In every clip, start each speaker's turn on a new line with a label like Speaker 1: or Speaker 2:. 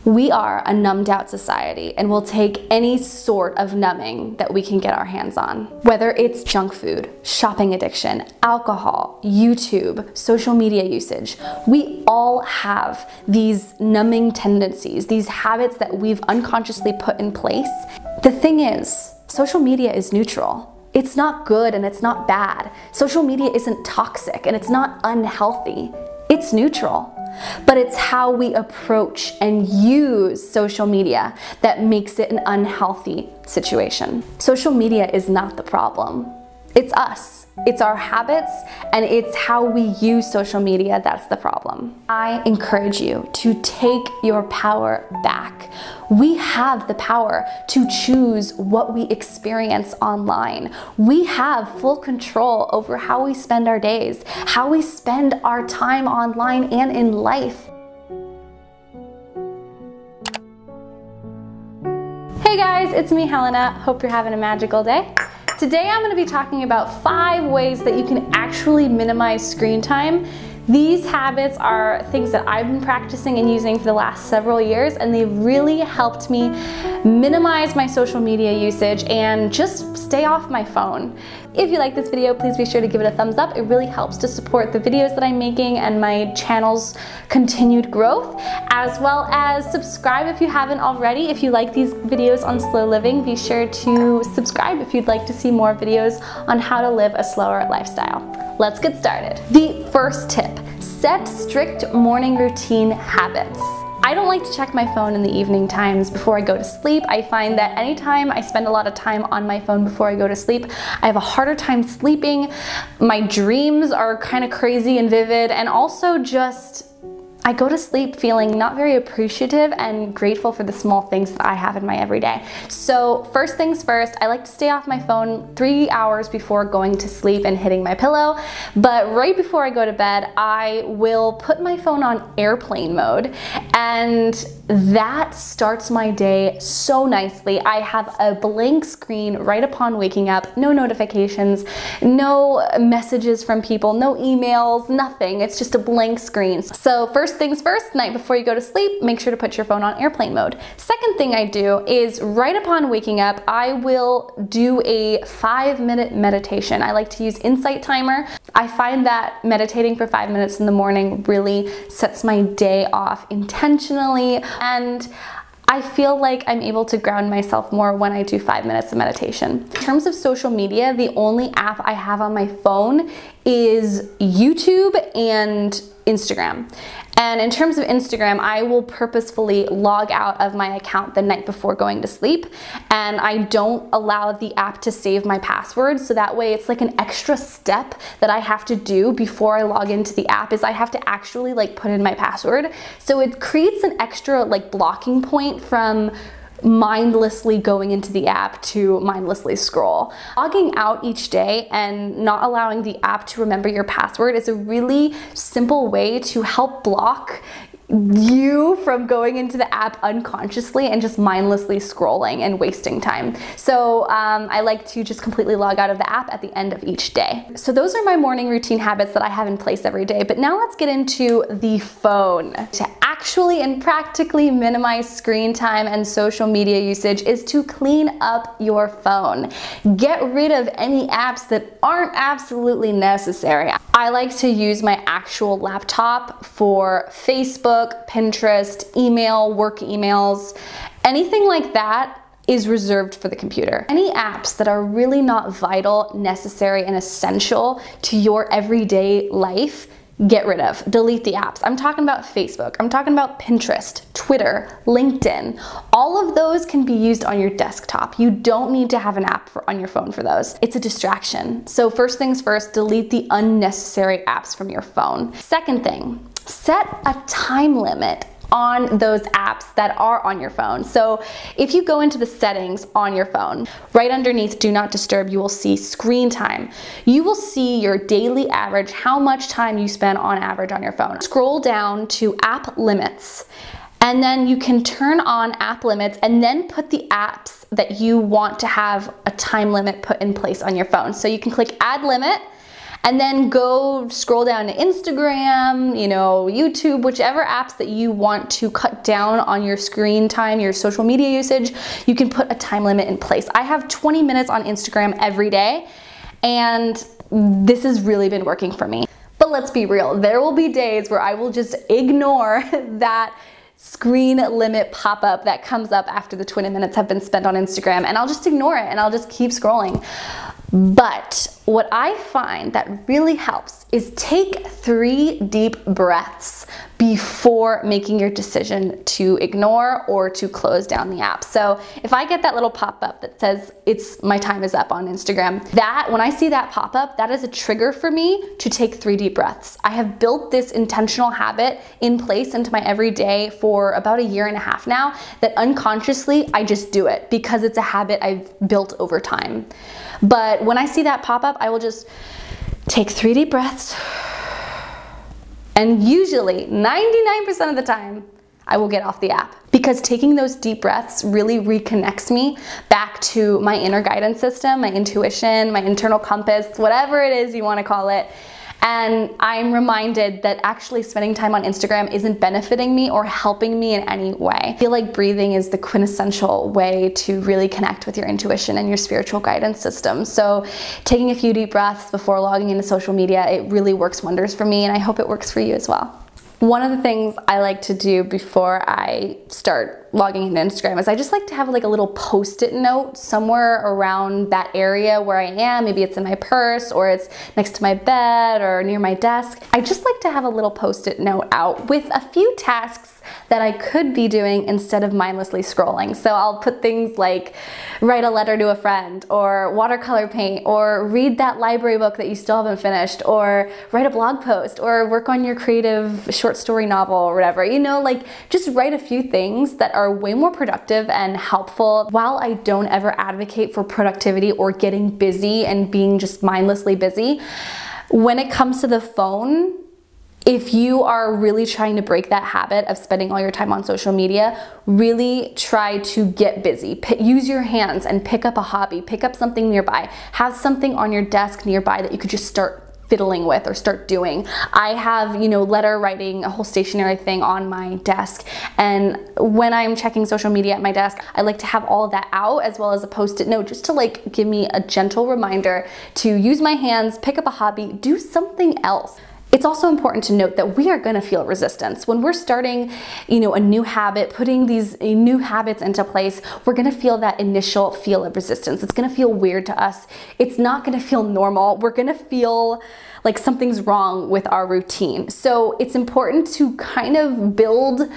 Speaker 1: We are a numbed out society and will take any sort of numbing that we can get our hands on. Whether it's junk food, shopping addiction, alcohol, YouTube, social media usage, we all have these numbing tendencies, these habits that we've unconsciously put in place. The thing is, social media is neutral. It's not good and it's not bad. Social media isn't toxic and it's not unhealthy. It's neutral. But it's how we approach and use social media that makes it an unhealthy situation. Social media is not the problem. It's us. It's our habits and it's how we use social media that's the problem. I encourage you to take your power back. We have the power to choose what we experience online. We have full control over how we spend our days, how we spend our time online and in life. Hey guys, it's me, Helena. Hope you're having a magical day. Today I'm going to be talking about 5 ways that you can actually minimize screen time. These habits are things that I've been practicing and using for the last several years, and they've really helped me minimize my social media usage and just stay off my phone. If you like this video, please be sure to give it a thumbs up. It really helps to support the videos that I'm making and my channel's continued growth, as well as subscribe if you haven't already. If you like these videos on slow living, be sure to subscribe if you'd like to see more videos on how to live a slower lifestyle. Let's get started. The first tip, set strict morning routine habits. I don't like to check my phone in the evening times before I go to sleep. I find that anytime I spend a lot of time on my phone before I go to sleep, I have a harder time sleeping. My dreams are kind of crazy and vivid, and also just I go to sleep feeling not very appreciative and grateful for the small things that I have in my everyday. So first things first, I like to stay off my phone 3 hours before going to sleep and hitting my pillow. But right before I go to bed, I will put my phone on airplane mode, and that starts my day so nicely. I have a blank screen right upon waking up, no notifications, no messages from people, no emails, nothing. It's just a blank screen. So first things first, night before you go to sleep, make sure to put your phone on airplane mode. Second thing I do is right upon waking up, I will do a 5-minute meditation. I like to use Insight Timer. I find that meditating for 5 minutes in the morning really sets my day off intentionally, and I feel like I'm able to ground myself more when I do 5 minutes of meditation. In terms of social media, the only app I have on my phone is YouTube and Instagram. And in terms of Instagram, I will purposefully log out of my account the night before going to sleep, and I don't allow the app to save my password, so that way it's like an extra step that I have to do before I log into the app is I have to actually put in my password. So it creates an extra blocking point from mindlessly going into the app to mindlessly scroll. Logging out each day and not allowing the app to remember your password is a really simple way to help block you from going into the app unconsciously and just mindlessly scrolling and wasting time. So I like to just completely log out of the app at the end of each day. So those are my morning routine habits that I have in place every day. But now let's get into the phone. To actually and practically minimize screen time and social media usage is to clean up your phone. Get rid of any apps that aren't absolutely necessary. I like to use my actual laptop for Facebook, Pinterest, email, work emails, anything like that is reserved for the computer. Any apps that are really not vital, necessary, and essential to your everyday life, get rid of. Delete the apps. I'm talking about Facebook. I'm talking about Pinterest, Twitter, LinkedIn. All of those can be used on your desktop. You don't need to have an app on your phone for those. It's a distraction. So first things first, delete the unnecessary apps from your phone. Second thing, set a time limit on those apps that are on your phone. So if you go into the settings on your phone, right underneath Do Not Disturb, you will see screen time. You will see your daily average, how much time you spend on average on your phone. Scroll down to App Limits, and then you can turn on app limits and then put the apps that you want to have a time limit put in place on your phone. So you can click Add Limit, And then go scroll down to Instagram, you know, YouTube, whichever apps that you want to cut down on your screen time, your social media usage, you can put a time limit in place. I have 20 minutes on Instagram every day, and this has really been working for me. But let's be real, there will be days where I will just ignore that screen limit pop-up that comes up after the 20 minutes have been spent on Instagram, and I'll just ignore it and I'll just keep scrolling. But what I find that really helps is take 3 deep breaths before making your decision to ignore or to close down the app. So if I get that little pop-up that says my time is up on Instagram, when I see that pop-up, that is a trigger for me to take 3 deep breaths. I have built this intentional habit in place into my everyday for about 1.5 years now, that unconsciously I just do it because it's a habit I've built over time. But when I see that pop-up, I will just take 3 deep breaths, and usually 99% of the time I will get off the app, because taking those deep breaths really reconnects me back to my inner guidance system, my intuition, my internal compass, whatever it is you want to call it. And I'm reminded that actually spending time on Instagram isn't benefiting me or helping me in any way. I feel like breathing is the quintessential way to really connect with your intuition and your spiritual guidance system. So taking a few deep breaths before logging into social media, it really works wonders for me, and I hope it works for you as well. One of the things I like to do before I start logging into Instagram is I just like to have like a little post-it note somewhere around that area where I am. Maybe it's in my purse, or it's next to my bed or near my desk. I just like to have a little post-it note out with a few tasks that I could be doing instead of mindlessly scrolling. So I'll put things like write a letter to a friend, or watercolor paint, or read that library book that you still haven't finished, or write a blog post, or work on your creative short story novel or whatever. You know, like just write a few things that are way more productive and helpful. While I don't ever advocate for productivity or getting busy and being just mindlessly busy, when it comes to the phone, if you are really trying to break that habit of spending all your time on social media, really try to get busy. Use your hands and pick up a hobby, pick up something nearby, have something on your desk nearby that you could just start fiddling with or start doing. I have, you know, letter writing, a whole stationery thing on my desk, and when I'm checking social media at my desk, I like to have all of that out, as well as a post-it note, just to like give me a gentle reminder to use my hands, pick up a hobby, do something else. It's also important to note that we are going to feel resistance. When we're starting, you know, a new habit, putting these new habits into place, we're going to feel that initial feel of resistance. It's going to feel weird to us. It's not going to feel normal. We're going to feel like something's wrong with our routine. So it's important to kind of build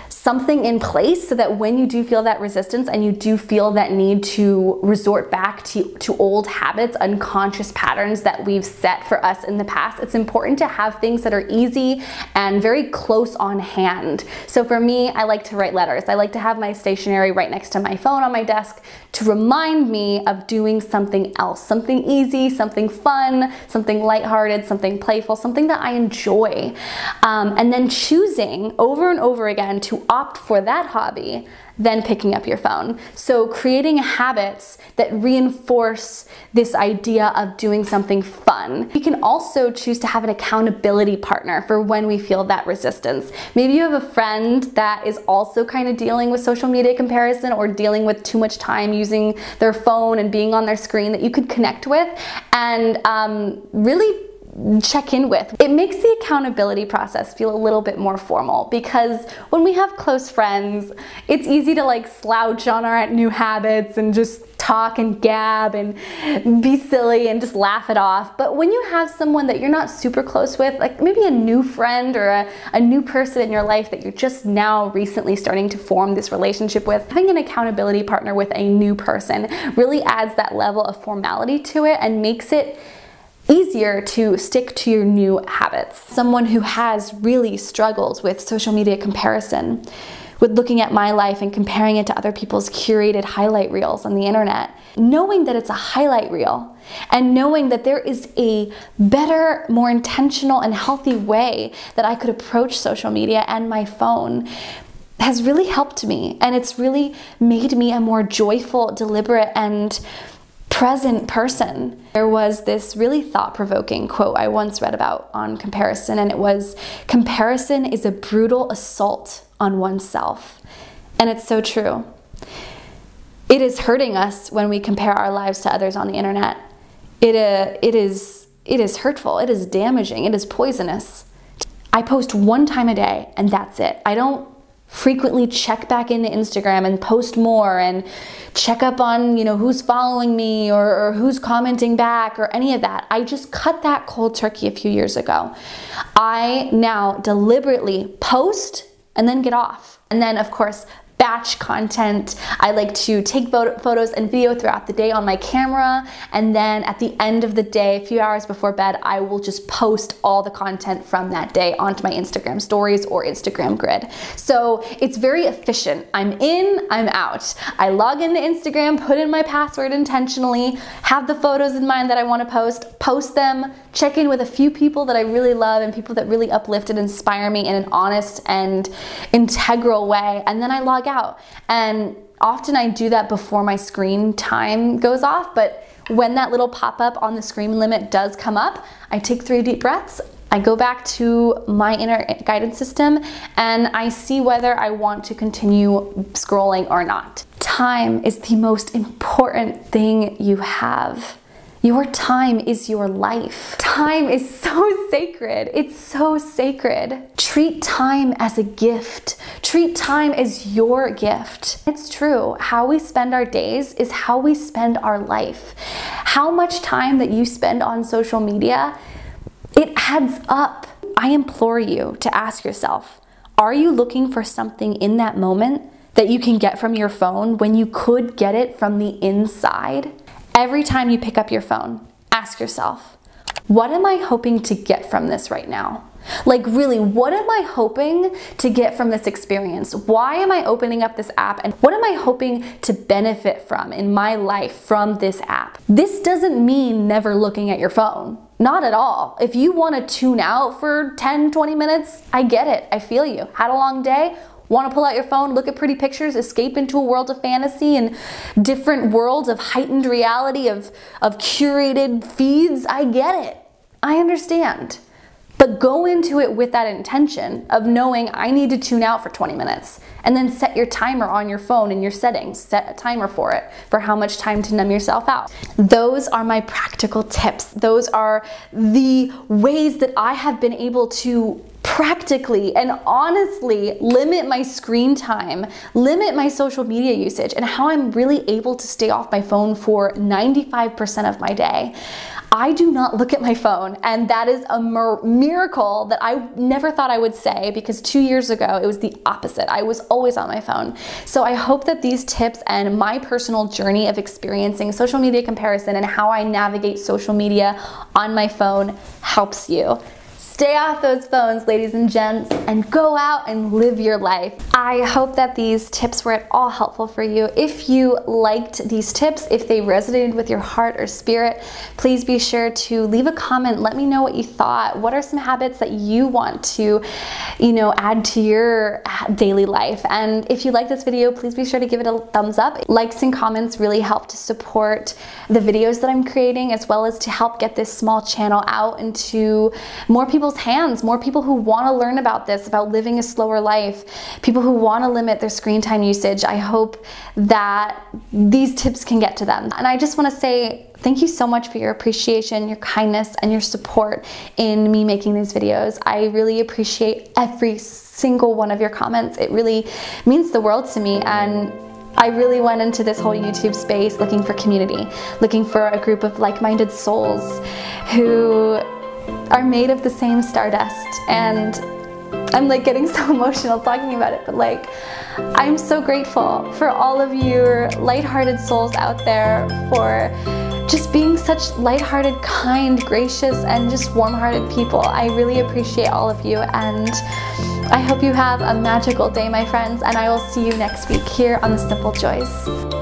Speaker 1: something in place so that when you do feel that resistance and you do feel that need to resort back to old habits, unconscious patterns that we've set for us in the past, it's important to have things that are easy and very close on hand. So for me, I like to write letters. I like to have my stationery right next to my phone on my desk to remind me of doing something else, something easy, something fun, something lighthearted, something playful, something that I enjoy. And then choosing over and over again to opt for that hobby, then picking up your phone. So creating habits that reinforce this idea of doing something fun. We can also choose to have an accountability partner for when we feel that resistance. Maybe you have a friend that is also kind of dealing with social media comparison, or dealing with too much time using their phone and being on their screen, that you could connect with and really check in with. It makes the accountability process feel a little bit more formal, because when we have close friends, it's easy to like slouch on our new habits and just talk and gab and be silly and just laugh it off. But when you have someone that you're not super close with, like maybe a new friend or a new person in your life that you're just now recently starting to form this relationship with, having an accountability partner with a new person really adds that level of formality to it and makes it easier to stick to your new habits. Someone who has really struggled with social media comparison, with looking at my life and comparing it to other people's curated highlight reels on the internet, knowing that it's a highlight reel and knowing that there is a better, more intentional and healthy way that I could approach social media and my phone has really helped me, and it's really made me a more joyful, deliberate, and present person. There was this really thought-provoking quote I once read about on comparison, and it was, "Comparison is a brutal assault on oneself." And it's so true. It is hurting us when we compare our lives to others on the internet. It is hurtful, it is damaging, it is poisonous. I post one time a day and that's it. I don't frequently check back into Instagram and post more and check up on, who's following me or who's commenting back or any of that. I just cut that cold turkey a few years ago. I now deliberately post and then get off. And then, of course, batch content. I like to take photos and video throughout the day on my camera, and then at the end of the day, a few hours before bed, I will just post all the content from that day onto my Instagram stories or Instagram grid. So it's very efficient. I'm in, I'm out. I log into Instagram, put in my password intentionally, have the photos in mind that I want to post them, check in with a few people that I really love and people that really uplift and inspire me in an honest and integral way, and then I log out. And often I do that before my screen time goes off, but when that little pop-up on the screen limit does come up, I take 3 deep breaths, I go back to my inner guidance system, and I see whether I want to continue scrolling or not. Time is the most important thing you have. Your time is your life. Time is so sacred. It's so sacred. Treat time as a gift. Treat time as your gift. It's true. How we spend our days is how we spend our life. How much time that you spend on social media, it adds up. I implore you to ask yourself, are you looking for something in that moment that you can get from your phone when you could get it from the inside? Every time you pick up your phone, ask yourself, what am I hoping to get from this right now? Like really, what am I hoping to get from this experience? Why am I opening up this app? And what am I hoping to benefit from in my life from this app? This doesn't mean never looking at your phone. Not at all. If you want to tune out for 10, 20 minutes, I get it. I feel you. Had a long day? Want to pull out your phone, look at pretty pictures, escape into a world of fantasy and different worlds of heightened reality, of curated feeds? I get it. I understand. But go into it with that intention of knowing I need to tune out for 20 minutes, and then set your timer on your phone in your settings. Set a timer for it, for how much time to numb yourself out. Those are my practical tips. Those are the ways that I have been able to practically and honestly limit my screen time, limit my social media usage, and how I'm really able to stay off my phone for 95% of my day. I do not look at my phone, and that is a miracle that I never thought I would say, because 2 years ago it was the opposite. I was always on my phone. So I hope that these tips and my personal journey of experiencing social media comparison and how I navigate social media on my phone helps you. Stay off those phones, ladies and gents, and go out and live your life. I hope that these tips were at all helpful for you. If you liked these tips, if they resonated with your heart or spirit, please be sure to leave a comment. Let me know what you thought. What are some habits that you want to, add to your daily life? And if you like this video, please be sure to give it a thumbs up. Likes and comments really help to support the videos that I'm creating, as well as to help get this small channel out into more people's hands, more people who want to learn about this, about living a slower life, people who want to limit their screen time usage. I hope that these tips can get to them. And I just want to say thank you so much for your appreciation, your kindness, and your support in me making these videos. I really appreciate every single one of your comments. It really means the world to me, and I really went into this whole YouTube space looking for community, looking for a group of like-minded souls who are made of the same stardust. And I'm like getting so emotional talking about it, but like, I'm so grateful for all of you lighthearted souls out there for just being such lighthearted, kind, gracious, and just warm-hearted people. I really appreciate all of you, and I hope you have a magical day, my friends, and I will see you next week here on The Simple Joys.